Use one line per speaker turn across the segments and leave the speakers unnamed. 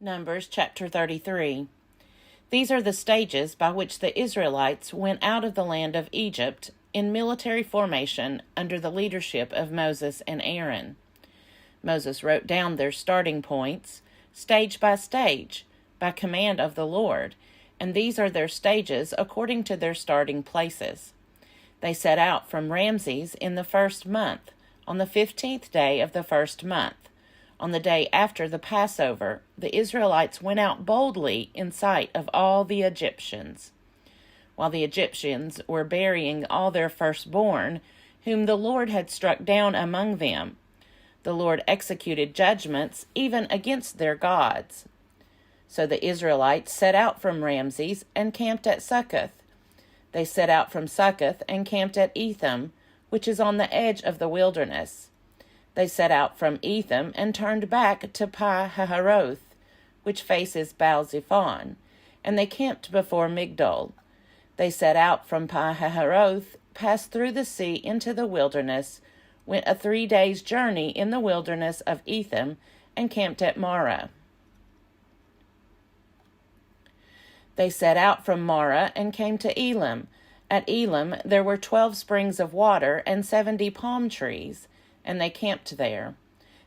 Numbers chapter 33. These are the stages by which the Israelites went out of the land of Egypt in military formation under the leadership of Moses and Aaron. Moses wrote down their starting points, stage by stage, by command of the Lord, and these are their stages according to their starting places. They set out from Ramses in the first month, on the 15th day of the first month. On the day after the Passover, the Israelites went out boldly in sight of all the Egyptians. While the Egyptians were burying all their firstborn, whom the Lord had struck down among them, the Lord executed judgments even against their gods. So the Israelites set out from Ramses and camped at Succoth. They set out from Succoth and camped at Etham, which is on the edge of the wilderness. They set out from Etham and turned back to Pi-hahiroth, which faces Baal-zephon, and they camped before Migdol. They set out from Pi-hahiroth, passed through the sea into the wilderness, went a 3 days' journey in the wilderness of Etham, and camped at Marah. They set out from Marah and came to Elim. At Elim there were 12 springs of water and 70 palm trees, and they camped there.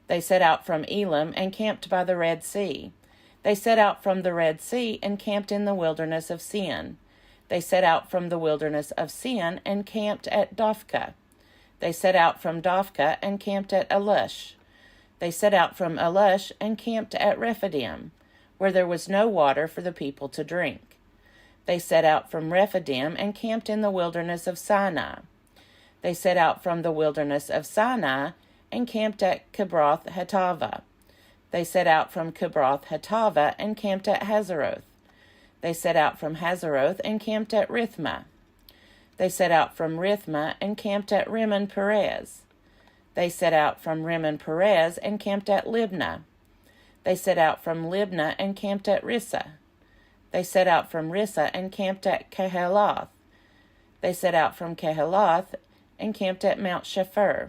They set out from Elim and camped by the Red Sea. They set out from the Red Sea and camped in the wilderness of Sin. They set out from the wilderness of Sin and camped at Dophkah. They set out from Dophkah and camped at Alush. They set out from Alush and camped at Rephidim, where there was no water for the people to drink. They set out from Rephidim and camped in the wilderness of Sinai. They set out from the wilderness of Sinai and camped at Kibroth Hattaavah. They set out from Kibroth Hattaavah and camped at Hazeroth. They set out from Hazeroth and camped at Rithmah. They set out from Rithmah and camped at Rimmon Perez. They set out from Rimmon Perez and camped at Libnah. They set out from Libnah and camped at Rissah. They set out from Rissah and camped at Kehelath. They set out from Kehelath and camped at Mount Shepher.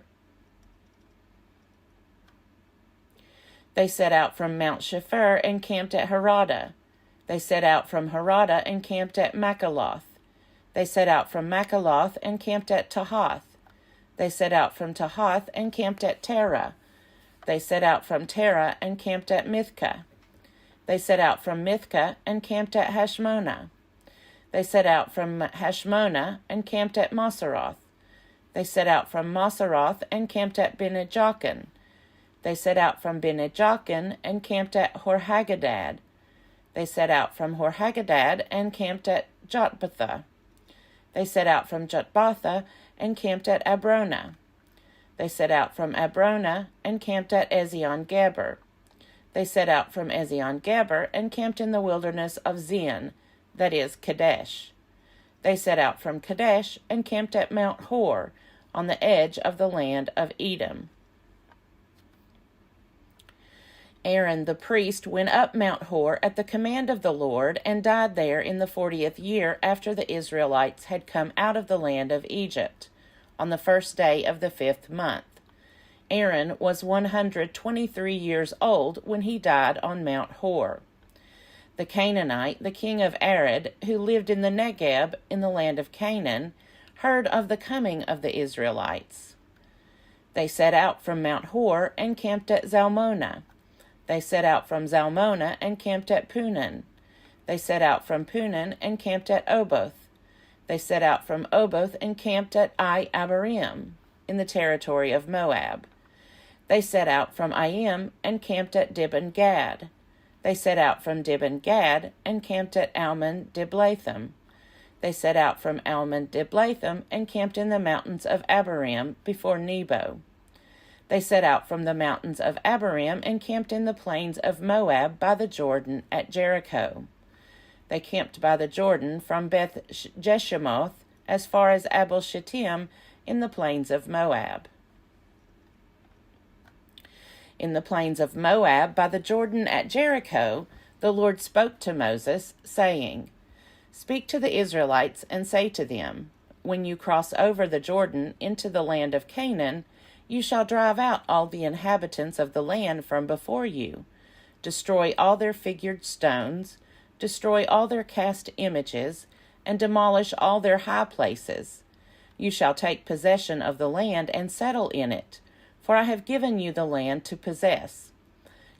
They set out from Mount Shepher and camped at Harada. They set out from Harada and camped at Makaloth. They set out from Makaloth and camped at Tahath. They set out from Tahath and camped at Terah. They set out from Terah and camped at Mithkah. They set out from Mithkah and camped at Hashmonah. They set out from Hashmonah and camped at Moseroth. They set out from Moseroth and camped at Bene-Jaakan. They set out from Bene-Jaakan and camped at Horhaggadad. They set out from Horhaggadad and camped at Jotbathah. They set out from Jotbathah and camped at Abrona. They set out from Abrona and camped at Ezion-Geber. They set out from Ezion-Geber and camped in the wilderness of Zin, that is, Kadesh. They set out from Kadesh and camped at Mount Hor, on the edge of the land of Edom. Aaron the priest went up Mount Hor at the command of the Lord and died there in the 40th year after the Israelites had come out of the land of Egypt, on the first day of the 5th month. Aaron was 123 years old when he died on Mount Hor. The Canaanite, the king of Arad, who lived in the Negeb in the land of Canaan, heard of the coming of the Israelites. They set out from Mount Hor and camped at Zalmonah. They set out from Zalmonah and camped at Punon. They set out from Punon and camped at Oboth. They set out from Oboth and camped at Ai-Abarim, in the territory of Moab. They set out from Aim and camped at Dibon-Gad. They set out from Dibon-Gad and camped at Almon-Diblathim. They set out from Almon-Diblathim and camped in the mountains of Abarim before Nebo. They set out from the mountains of Abarim and camped in the plains of Moab by the Jordan at Jericho. They camped by the Jordan from Beth-Jeshimoth as far as Abel-Shittim in the plains of Moab. In the plains of Moab by the Jordan at Jericho, the Lord spoke to Moses, saying, "Speak to the Israelites and say to them, when you cross over the Jordan into the land of Canaan, you shall drive out all the inhabitants of the land from before you. Destroy all their figured stones, destroy all their cast images, and demolish all their high places. You shall take possession of the land and settle in it, for I have given you the land to possess.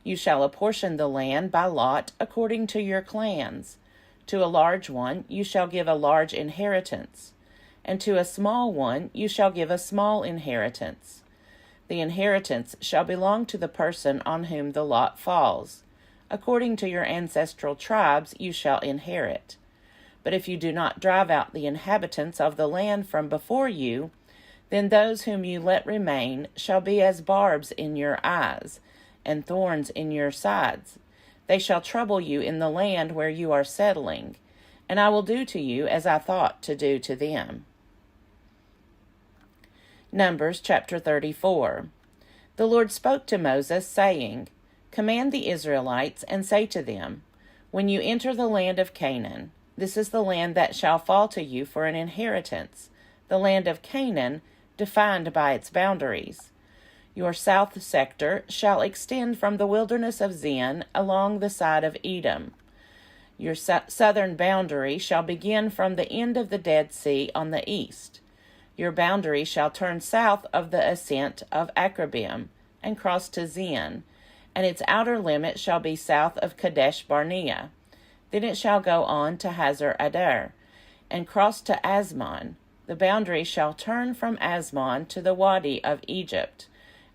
You shall apportion the land by lot according to your clans. To a large one you shall give a large inheritance, and to a small one you shall give a small inheritance. The inheritance shall belong to the person on whom the lot falls. According to your ancestral tribes you shall inherit. But if you do not drive out the inhabitants of the land from before you, then those whom you let remain shall be as barbs in your eyes, and thorns in your sides. They shall trouble you in the land where you are settling, and I will do to you as I thought to do to them. Numbers chapter 34. The Lord spoke to Moses, saying, Command the Israelites, and say to them, When you enter the land of Canaan, this is the land that shall fall to you for an inheritance, the land of Canaan, defined by its boundaries. Your south sector shall extend from the wilderness of Zin along the side of Edom. Your southern boundary shall begin from the end of the Dead Sea on the east. Your boundary shall turn south of the ascent of Akrabim and cross to Zin, and its outer limit shall be south of Kadesh Barnea. Then it shall go on to Hazar Adar, and cross to Asmon. The boundary shall turn from Asmon to the Wadi of Egypt,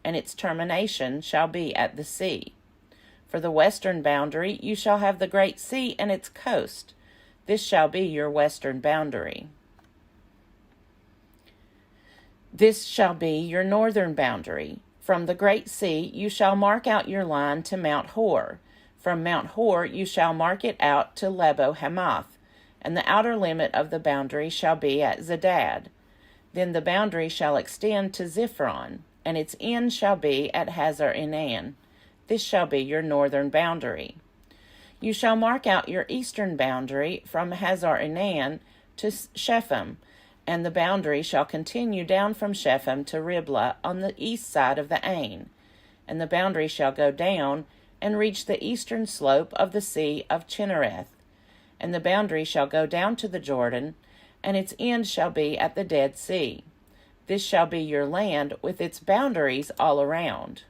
and its termination shall be at the sea. For the western boundary you shall have the great sea and its coast. This shall be your western boundary. This shall be your northern boundary. From the great sea you shall mark out your line to Mount Hor. From Mount Hor you shall mark it out to Lebo Hamath, and the outer limit of the boundary shall be at Zedad. Then the boundary shall extend to Ziphron, and its end shall be at Hazar Enan. This shall be your northern boundary. You shall mark out your eastern boundary from Hazar Enan to Shephem, and the boundary shall continue down from Shephem to Riblah on the east side of the Ain, and the boundary shall go down and reach the eastern slope of the sea of Chinnereth, and the boundary shall go down to the Jordan, and its end shall be at the Dead Sea. This shall be your land with its boundaries all around.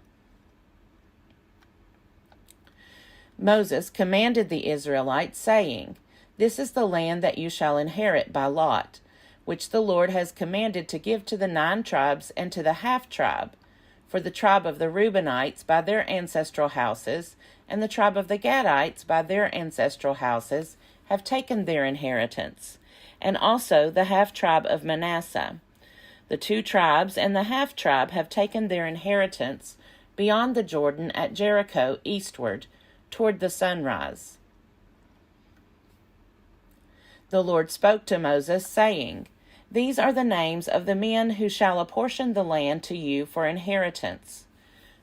Moses commanded the Israelites, saying, This is the land that you shall inherit by lot, which the Lord has commanded to give to the 9 tribes and to the half-tribe, for the tribe of the Reubenites by their ancestral houses, and the tribe of the Gadites by their ancestral houses, have taken their inheritance, and also the half-tribe of Manasseh. The 2 tribes and the half-tribe have taken their inheritance beyond the Jordan at Jericho eastward, toward the sunrise. The Lord spoke to Moses, saying, These are the names of the men who shall apportion the land to you for inheritance.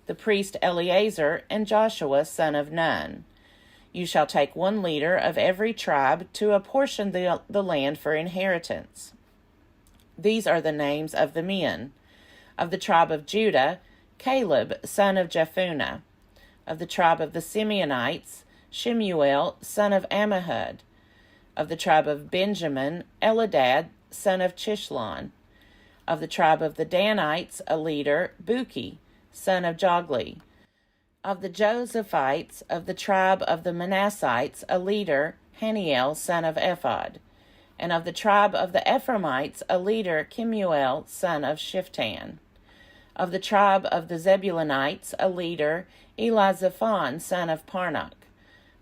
The priest Eleazar and Joshua son of Nun. You shall take 1 leader of every tribe to apportion the land for inheritance. These are the names of the men. Of the tribe of Judah, Caleb son of Jephunneh. Of the tribe of the Simeonites, Shemuel son of Ammihud. Of the tribe of Benjamin, Eladad son of Chishlon. Of the tribe of the Danites, a leader, Buki son of Jogli. Of the Josephites, of the tribe of the Manassites, a leader, Haniel son of Ephod. And of the tribe of the Ephraimites, a leader, Kemuel son of Shiftan. Of the tribe of the Zebulunites, a leader, Elizaphan son of Parnach.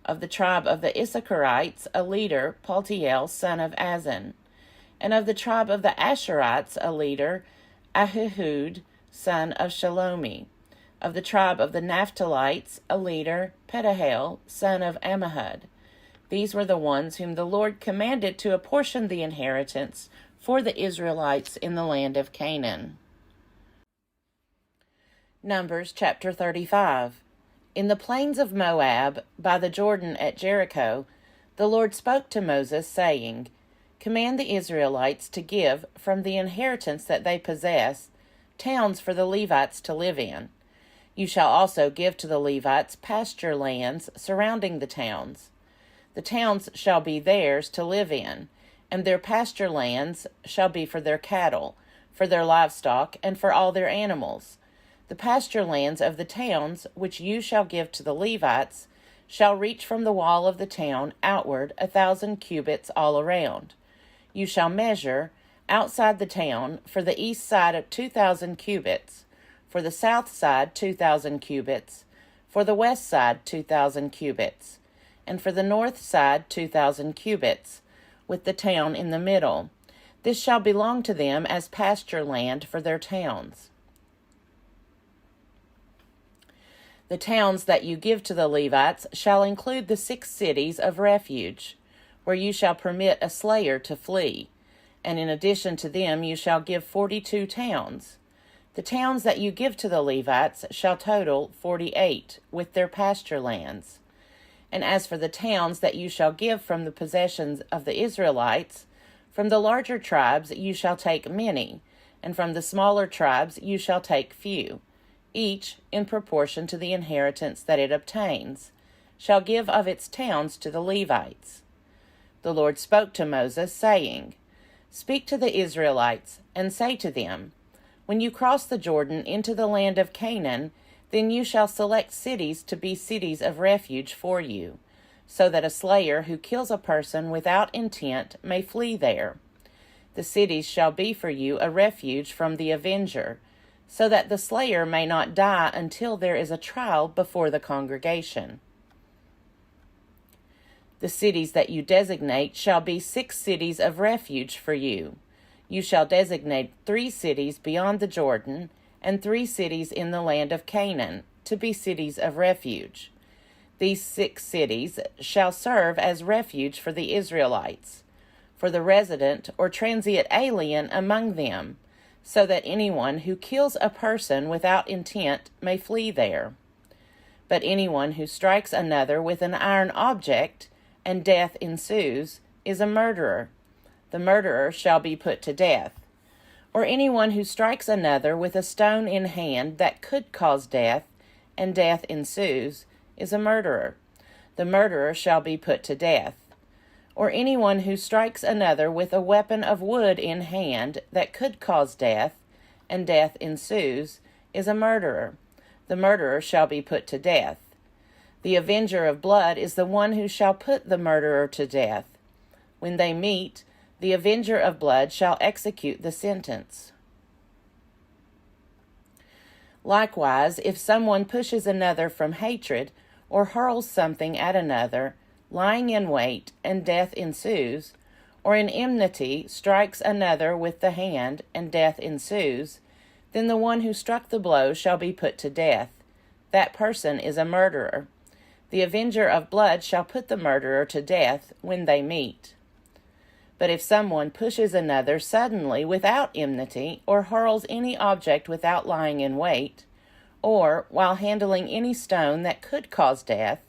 Of the tribe of the Issacharites, a leader, Paltiel son of Azan. And of the tribe of the Asherites, a leader, Ahihud son of Shalomi. Of the tribe of the Naphtalites, a leader, Pedahel son of Ammihud. These were the ones whom the Lord commanded to apportion the inheritance for the Israelites in the land of Canaan. Numbers chapter 35. In the plains of Moab, by the Jordan at Jericho, the Lord spoke to Moses, saying, Command the Israelites to give, from the inheritance that they possess, towns for the Levites to live in. You shall also give to the Levites pasture lands surrounding the towns. The towns shall be theirs to live in, and their pasture lands shall be for their cattle, for their livestock, and for all their animals. The pasture lands of the towns, which you shall give to the Levites, shall reach from the wall of the town outward 1,000 cubits all around. You shall measure, outside the town, for the east side of 2,000 cubits, for the south side 2,000 cubits, for the west side 2,000 cubits, and for the north side 2,000 cubits, with the town in the middle. This shall belong to them as pasture land for their towns. The towns that you give to the Levites shall include the 6 cities of refuge, where you shall permit a slayer to flee, and in addition to them you shall give 42 towns. The towns that you give to the Levites shall total 48, with their pasture lands. And as for the towns that you shall give from the possessions of the Israelites, from the larger tribes you shall take many, and from the smaller tribes you shall take few, each, in proportion to the inheritance that it obtains, shall give of its towns to the Levites. The Lord spoke to Moses, saying, Speak to the Israelites, and say to them, When you cross the Jordan into the land of Canaan, then you shall select cities to be cities of refuge for you, so that a slayer who kills a person without intent may flee there. The cities shall be for you a refuge from the avenger, so that the slayer may not die until there is a trial before the congregation. The cities that you designate shall be 6 cities of refuge for you. You shall designate 3 cities beyond the Jordan, and 3 cities in the land of Canaan, to be cities of refuge. These 6 cities shall serve as refuge for the Israelites, for the resident or transient alien among them, so that anyone who kills a person without intent may flee there. But anyone who strikes another with an iron object, and death ensues, is a murderer. The murderer shall be put to death. Or anyone who strikes another with a stone in hand that could cause death, and death ensues, is a murderer. The murderer shall be put to death. Or anyone who strikes another with a weapon of wood in hand that could cause death, and death ensues, is a murderer. The murderer shall be put to death. The avenger of blood is the one who shall put the murderer to death. When they meet, the avenger of blood shall execute the sentence. Likewise, if someone pushes another from hatred, or hurls something at another, lying in wait, and death ensues, or in enmity strikes another with the hand, and death ensues, then the one who struck the blow shall be put to death. That person is a murderer. The avenger of blood shall put the murderer to death when they meet. But if someone pushes another suddenly without enmity, or hurls any object without lying in wait, or, while handling any stone that could cause death,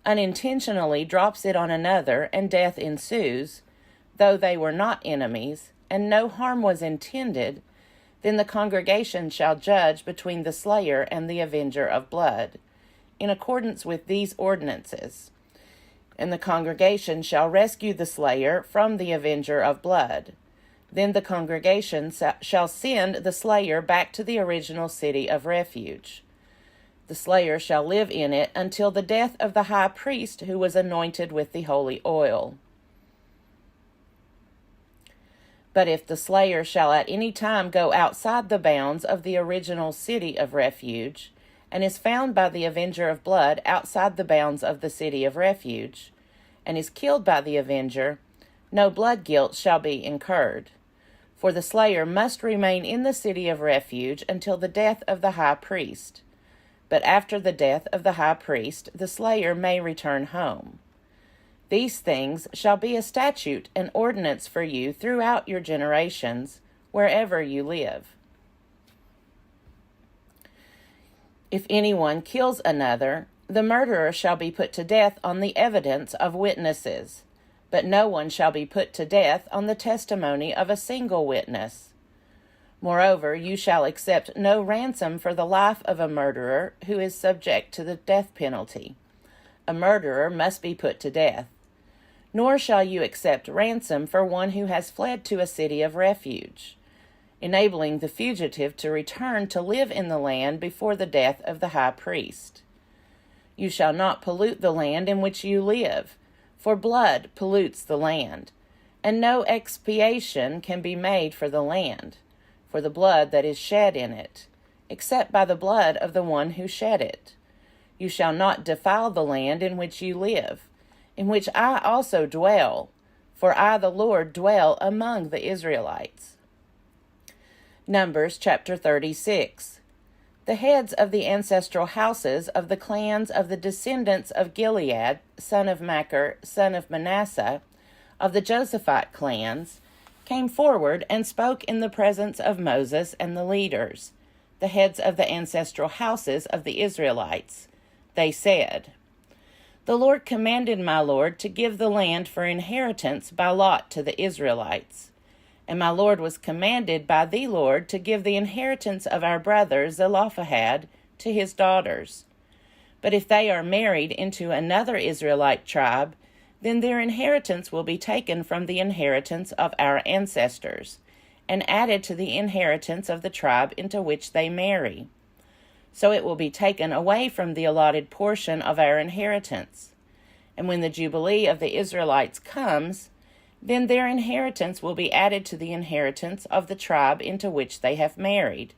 unintentionally drops it on another, and death ensues, though they were not enemies, and no harm was intended, then the congregation shall judge between the slayer and the avenger of blood, in accordance with these ordinances. And the congregation shall rescue the slayer from the avenger of blood. Then the congregation shall send the slayer back to the original city of refuge. The slayer shall live in it until the death of the high priest who was anointed with the holy oil. But if the slayer shall at any time go outside the bounds of the original city of refuge, and is found by the avenger of blood outside the bounds of the city of refuge, and is killed by the avenger, no blood guilt shall be incurred. For the slayer must remain in the city of refuge until the death of the high priest. But after the death of the high priest, the slayer may return home. These things shall be a statute and ordinance for you throughout your generations, wherever you live. If anyone kills another, the murderer shall be put to death on the evidence of witnesses, but no one shall be put to death on the testimony of a single witness. Moreover, you shall accept no ransom for the life of a murderer who is subject to the death penalty. A murderer must be put to death. Nor shall you accept ransom for one who has fled to a city of refuge, enabling the fugitive to return to live in the land before the death of the high priest. You shall not pollute the land in which you live, for blood pollutes the land, and no expiation can be made for the land, for the blood that is shed in it, except by the blood of the one who shed it. You shall not defile the land in which you live, in which I also dwell, for I, the Lord, dwell among the Israelites. Numbers chapter 36. The heads of the ancestral houses of the clans of the descendants of Gilead, son of Machir, son of Manasseh, of the Josephite clans, came forward and spoke in the presence of Moses and the leaders, the heads of the ancestral houses of the Israelites. They said, The Lord commanded my Lord to give the land for inheritance by lot to the Israelites. And my Lord was commanded by the Lord to give the inheritance of our brother Zelophehad to his daughters. But if they are married into another Israelite tribe, then their inheritance will be taken from the inheritance of our ancestors, and added to the inheritance of the tribe into which they marry. So it will be taken away from the allotted portion of our inheritance. And when the Jubilee of the Israelites comes, then their inheritance will be added to the inheritance of the tribe into which they have married,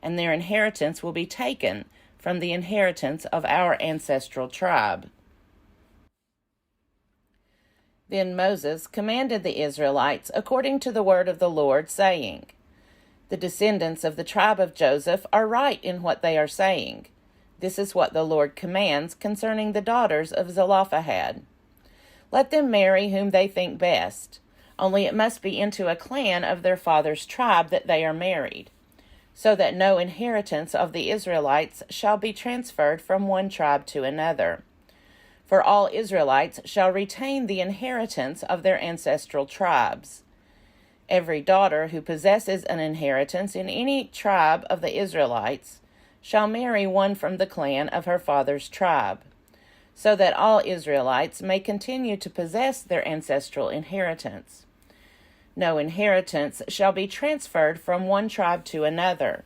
and their inheritance will be taken from the inheritance of our ancestral tribe. Then Moses commanded the Israelites according to the word of the Lord, saying, The descendants of the tribe of Joseph are right in what they are saying. This is what the Lord commands concerning the daughters of Zelophehad. Let them marry whom they think best, only it must be into a clan of their father's tribe that they are married, so that no inheritance of the Israelites shall be transferred from one tribe to another. For all Israelites shall retain the inheritance of their ancestral tribes. Every daughter who possesses an inheritance in any tribe of the Israelites shall marry one from the clan of her father's tribe, so that all Israelites may continue to possess their ancestral inheritance. No inheritance shall be transferred from one tribe to another,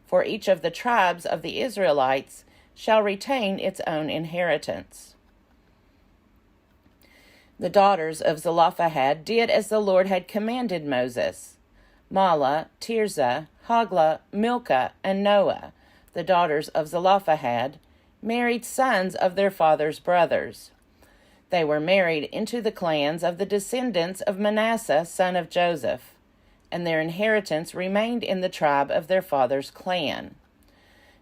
for each of the tribes of the Israelites shall retain its own inheritance. The daughters of Zelophehad did as the Lord had commanded Moses. Mahlah, Tirzah, Hoglah, Milcah, and Noah, the daughters of Zelophehad, married sons of their father's brothers. They were married into the clans of the descendants of Manasseh, son of Joseph, and their inheritance remained in the tribe of their father's clan.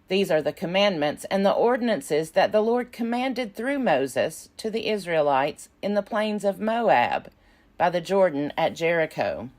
These are the commandments and the ordinances that the Lord commanded through Moses to the Israelites in the plains of Moab, by the Jordan at Jericho.